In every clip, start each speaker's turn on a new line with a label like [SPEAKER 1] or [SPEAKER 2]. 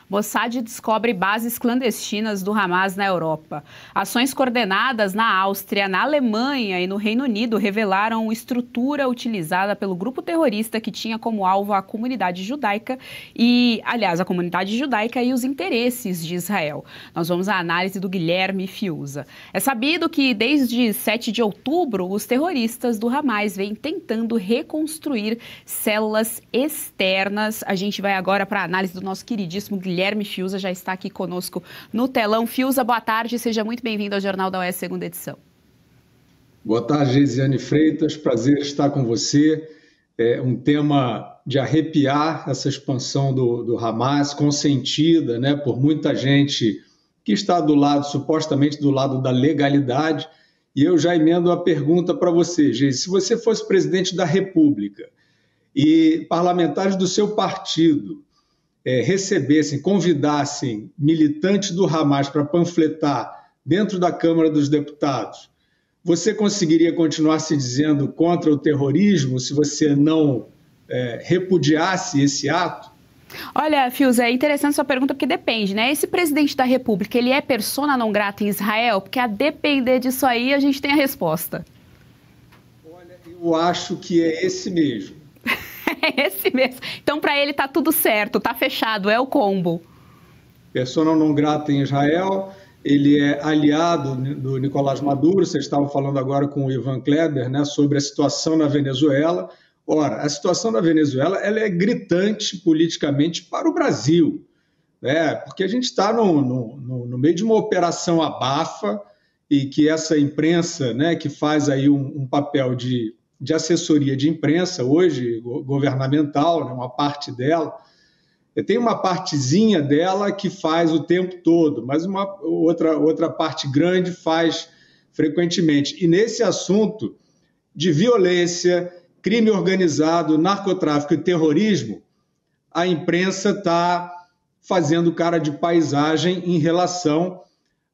[SPEAKER 1] Mossad descobre bases clandestinas do Hamas na Europa. Ações coordenadas na Áustria, na Alemanha e no Reino Unido revelaram estrutura utilizada pelo grupo terrorista que tinha como alvo a comunidade judaica a comunidade judaica e os interesses de Israel. Nós vamos à análise do Guilherme Fiuza. É sabido que desde 7 de outubro, os terroristas do Hamas vêm tentando reconstruir células externas. A gente vai agora para a análise do nosso queridíssimo Guilherme Fiuza, já está aqui conosco no telão. Fiuza, boa tarde, seja muito bem-vindo ao Jornal da UES, segunda edição.
[SPEAKER 2] Boa tarde, Geisiane Freitas, prazer estar com você. É um tema de arrepiar, essa expansão do Hamas, consentida, né, por muita gente que está supostamente do lado da legalidade. E eu já emendo a pergunta para você, Geise, se você fosse presidente da República e parlamentares do seu partido convidassem militantes do Hamas para panfletar dentro da Câmara dos Deputados, você conseguiria continuar se dizendo contra o terrorismo se você não repudiasse esse ato?
[SPEAKER 1] Olha, Fiuza, é interessante sua pergunta porque depende, né? Esse presidente da República, ele é persona não grata em Israel? Porque a depender disso aí, a gente tem a resposta.
[SPEAKER 2] Olha, eu acho que é esse mesmo.
[SPEAKER 1] É esse mesmo. Então, para ele tá tudo certo, tá fechado, é o combo.
[SPEAKER 2] Persona não grata em Israel, ele é aliado do Nicolás Maduro. Vocês estavam falando agora com o Ivan Kleber, né, sobre a situação na Venezuela. Ora, a situação na Venezuela ela é gritante politicamente para o Brasil, né? Porque a gente está no meio de uma operação abafa e que essa imprensa, né, que faz aí um papel de assessoria de imprensa hoje, governamental, né, uma parte dela, tem uma partezinha dela que faz o tempo todo, mas uma outra parte grande faz frequentemente. E nesse assunto de violência, crime organizado, narcotráfico e terrorismo, a imprensa está fazendo cara de paisagem em relação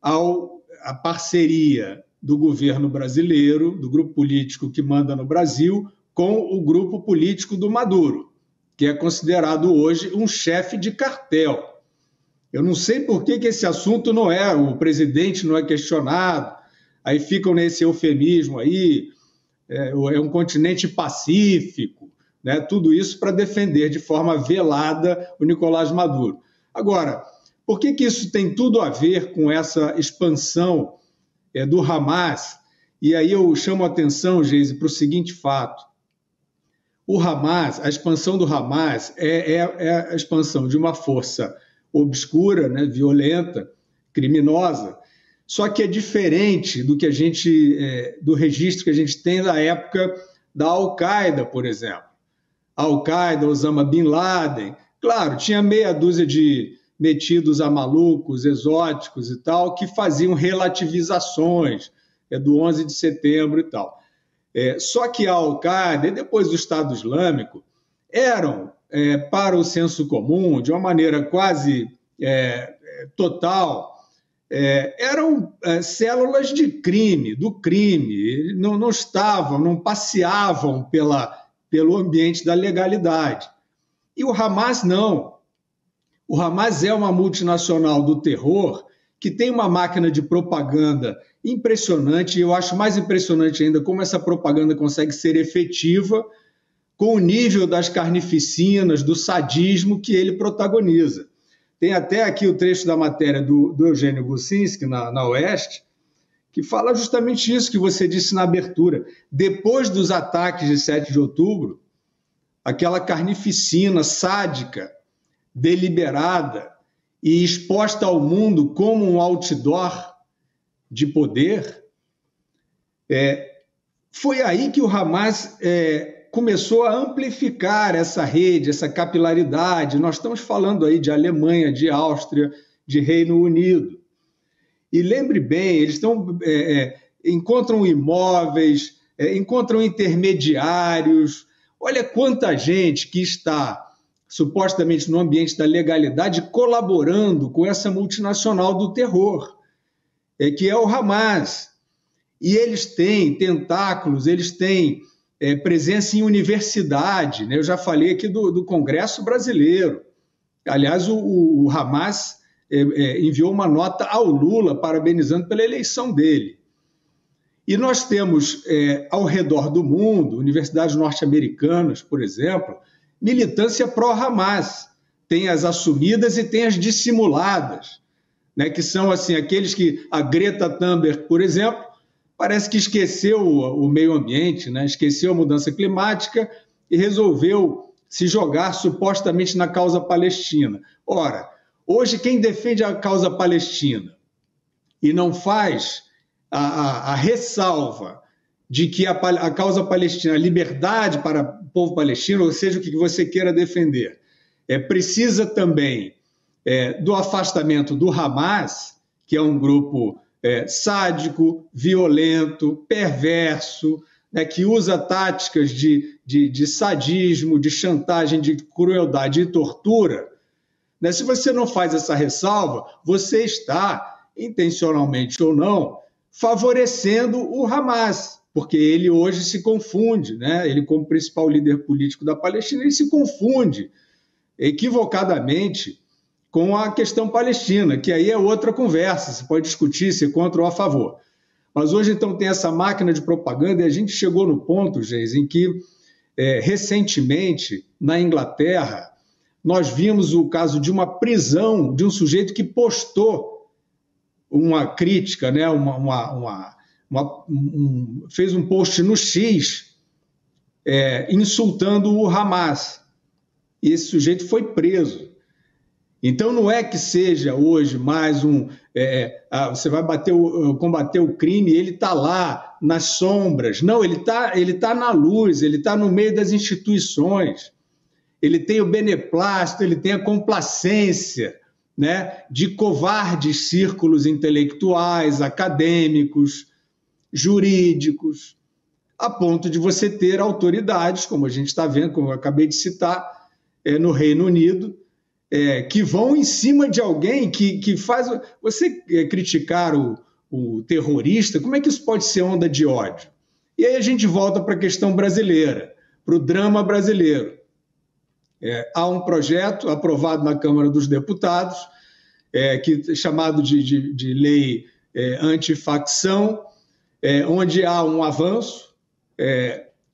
[SPEAKER 2] à parceria do governo brasileiro, do grupo político que manda no Brasil, com o grupo político do Maduro, que é considerado hoje um chefe de cartel. Eu não sei por que esse assunto o presidente não é questionado, aí ficam nesse eufemismo aí, é um continente pacífico, né? Tudo isso para defender de forma velada o Nicolás Maduro. Agora, por que isso tem tudo a ver com essa expansão do Hamas? E aí eu chamo a atenção, Geise, para o seguinte fato. O Hamas, a expansão do Hamas é a expansão de uma força obscura, né, violenta, criminosa, só que é diferente do do registro que a gente tem da época da Al-Qaeda, por exemplo. Al-Qaeda, Osama Bin Laden, claro, tinha meia dúzia de metidos a malucos, exóticos e tal, que faziam relativizações do 11 de setembro e tal. Só que a Al-Qaeda e depois o Estado Islâmico eram, para o senso comum, de uma maneira quase total, eram células de crime, do crime, não passeavam pelo ambiente da legalidade. E o Hamas não. O Hamas é uma multinacional do terror que tem uma máquina de propaganda impressionante, e eu acho mais impressionante ainda como essa propaganda consegue ser efetiva com o nível das carnificinas, do sadismo que ele protagoniza. Tem até aqui o trecho da matéria do Eugênio Gusinski, na Oeste, que fala justamente isso que você disse na abertura. Depois dos ataques de 7 de outubro, aquela carnificina sádica, deliberada e exposta ao mundo como um outdoor de poder, foi aí que o Hamas começou a amplificar essa rede, essa capilaridade. Nós estamos falando aí de Alemanha, de Áustria, de Reino Unido. E lembre bem, eles encontram imóveis, encontram intermediários. Olha quanta gente que está supostamente no ambiente da legalidade colaborando com essa multinacional do terror, que é o Hamas. E eles têm tentáculos, eles têm presença em universidade, né? Eu já falei aqui do Congresso Brasileiro. Aliás, o Hamas enviou uma nota ao Lula parabenizando pela eleição dele. E nós temos, ao redor do mundo, universidades norte-americanas, por exemplo, militância pró-Hamas. Tem as assumidas e tem as dissimuladas, né, que são assim, aqueles que a Greta Thunberg, por exemplo, parece que esqueceu o meio ambiente, né, esqueceu a mudança climática e resolveu se jogar supostamente na causa palestina. Ora, hoje quem defende a causa palestina e não faz a ressalva de que a causa palestina, a liberdade para o povo palestino, ou seja, o que você queira defender, precisa também do afastamento do Hamas, que é um grupo sádico, violento, perverso, né, que usa táticas de sadismo, de chantagem, de crueldade e tortura. Né? Se você não faz essa ressalva, você está, intencionalmente ou não, favorecendo o Hamas, porque ele hoje se confunde, né? Ele, como principal líder político da Palestina, ele se confunde equivocadamente com a questão palestina, que aí é outra conversa, se pode discutir se é contra ou a favor. Mas hoje, então, tem essa máquina de propaganda e a gente chegou no ponto, Geis, em que, recentemente, na Inglaterra, nós vimos o caso de uma prisão de um sujeito que postou uma crítica, né, fez um post no X insultando o Hamas. E esse sujeito foi preso. Então, não é que seja hoje mais você vai combater o crime, ele está lá, nas sombras. Não, ele tá na luz, ele está no meio das instituições. Ele tem o beneplácito, ele tem a complacência, né, de covardes círculos intelectuais, acadêmicos, jurídicos, a ponto de você ter autoridades, como a gente está vendo, como eu acabei de citar, no Reino Unido, que vão em cima de alguém que faz... Você criticar o terrorista, como é que isso pode ser onda de ódio? E aí a gente volta para a questão brasileira, para o drama brasileiro. Há um projeto aprovado na Câmara dos Deputados, chamado de lei antifacção, onde há um avanço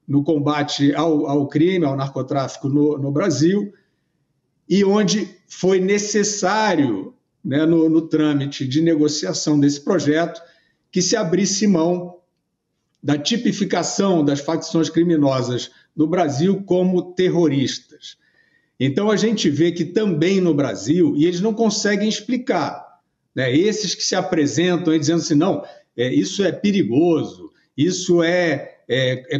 [SPEAKER 2] no combate ao crime, ao narcotráfico no Brasil, e onde foi necessário, né, no trâmite de negociação desse projeto, que se abrisse mão da tipificação das facções criminosas no Brasil como terroristas. Então, a gente vê que também no Brasil, e eles não conseguem explicar, né, esses que se apresentam dizendo assim, não, isso é perigoso, isso é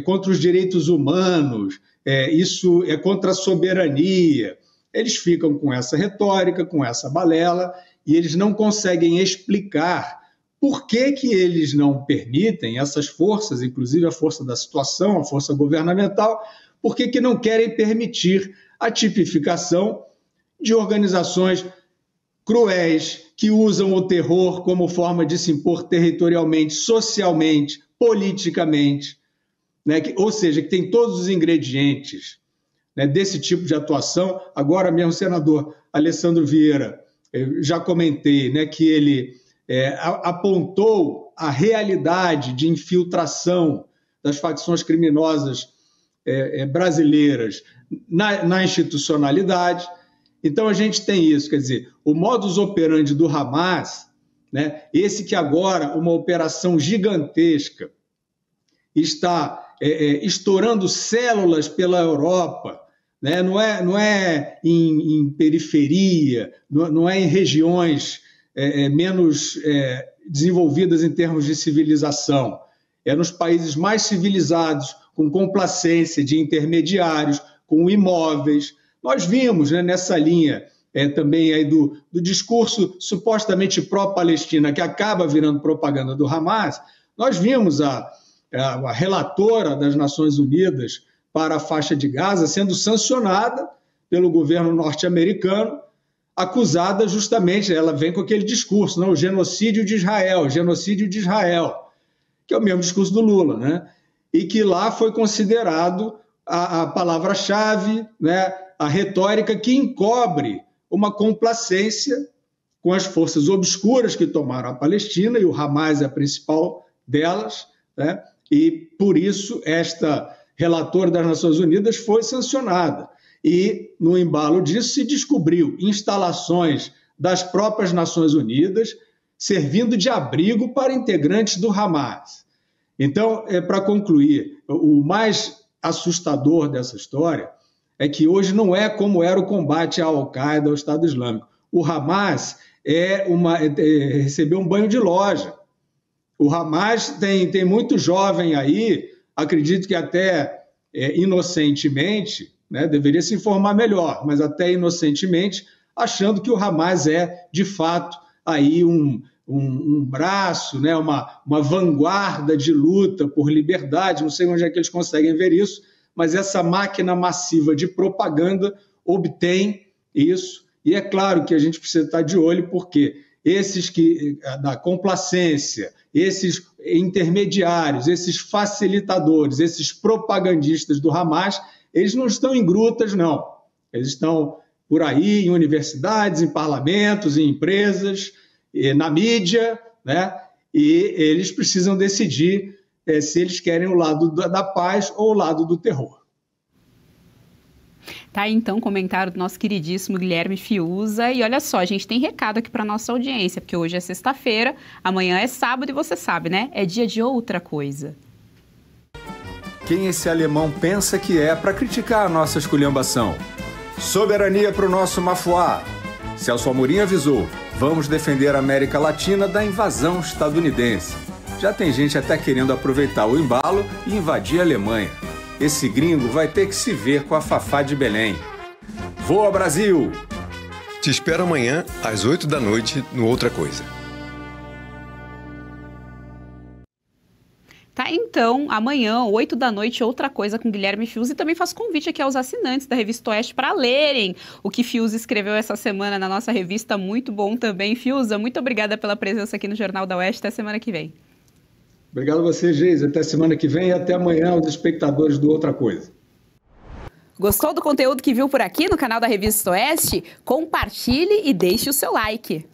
[SPEAKER 2] contra os direitos humanos, isso é contra a soberania. Eles ficam com essa retórica, com essa balela, e eles não conseguem explicar por que eles não permitem essas forças, inclusive a força da situação, a força governamental, por que não querem permitir a tipificação de organizações cruéis que usam o terror como forma de se impor territorialmente, socialmente, politicamente, né? Ou seja, que tem todos os ingredientes, né, desse tipo de atuação. Agora mesmo o senador Alessandro Vieira, já comentei, né, que ele apontou a realidade de infiltração das facções criminosas brasileiras na institucionalidade. Então a gente tem isso, quer dizer, o modus operandi do Hamas, né, esse que agora uma operação gigantesca está estourando células pela Europa, né, não é em periferia, não é em regiões menos desenvolvidas em termos de civilização, é nos países mais civilizados, com complacência de intermediários, com imóveis. Nós vimos, né, nessa linha também aí do discurso supostamente pró-Palestina, que acaba virando propaganda do Hamas, nós vimos a relatora das Nações Unidas para a faixa de Gaza sendo sancionada pelo governo norte-americano, acusada justamente, ela vem com aquele discurso, não, o genocídio de Israel, que é o mesmo discurso do Lula, né? E que lá foi considerado a palavra-chave, né, a retórica que encobre uma complacência com as forças obscuras que tomaram a Palestina, e o Hamas é a principal delas, né? E, por isso, esta relatora das Nações Unidas foi sancionada. E, no embalo disso, se descobriu instalações das próprias Nações Unidas servindo de abrigo para integrantes do Hamas. Então, para concluir, o mais assustador dessa história é que hoje não é como era o combate à Al-Qaeda, ao Estado Islâmico. O Hamas recebeu um banho de loja. O Hamas tem muito jovem aí, acredito que até inocentemente, né, deveria se informar melhor, mas até inocentemente, achando que o Hamas é, de fato, aí um braço, né, uma vanguarda de luta por liberdade, não sei onde é que eles conseguem ver isso, mas essa máquina massiva de propaganda obtém isso, e é claro que a gente precisa estar de olho, porque esses que, da complacência, esses intermediários, esses facilitadores, esses propagandistas do Hamas, eles não estão em grutas, não. Eles estão por aí em universidades, em parlamentos, em empresas, na mídia, né? E eles precisam decidir se eles querem o lado da paz ou o lado do terror.
[SPEAKER 1] Tá aí, então, o comentário do nosso queridíssimo Guilherme Fiuza. E olha só, a gente tem recado aqui para nossa audiência, porque hoje é sexta-feira, amanhã é sábado e você sabe, né? É dia de outra coisa.
[SPEAKER 3] Quem esse alemão pensa que é para criticar a nossa esculhambação? Soberania para o nosso Mafuá. Celso Amorim avisou, vamos defender a América Latina da invasão estadunidense. Já tem gente até querendo aproveitar o embalo e invadir a Alemanha. Esse gringo vai ter que se ver com a Fafá de Belém. Voa, Brasil!
[SPEAKER 4] Te espero amanhã, às 8 da noite, no Outra Coisa.
[SPEAKER 1] Tá, então, amanhã, 8 da noite, Outra Coisa com Guilherme Fiuza. E também faço convite aqui aos assinantes da Revista Oeste para lerem o que Fiuza escreveu essa semana na nossa revista. Muito bom também. Fiuza, muito obrigada pela presença aqui no Jornal da Oeste. Até semana que vem.
[SPEAKER 2] Obrigado a você, Geise. Até semana que vem e até amanhã aos espectadores do Outra Coisa.
[SPEAKER 1] Gostou do conteúdo que viu por aqui no canal da Revista Oeste? Compartilhe e deixe o seu like.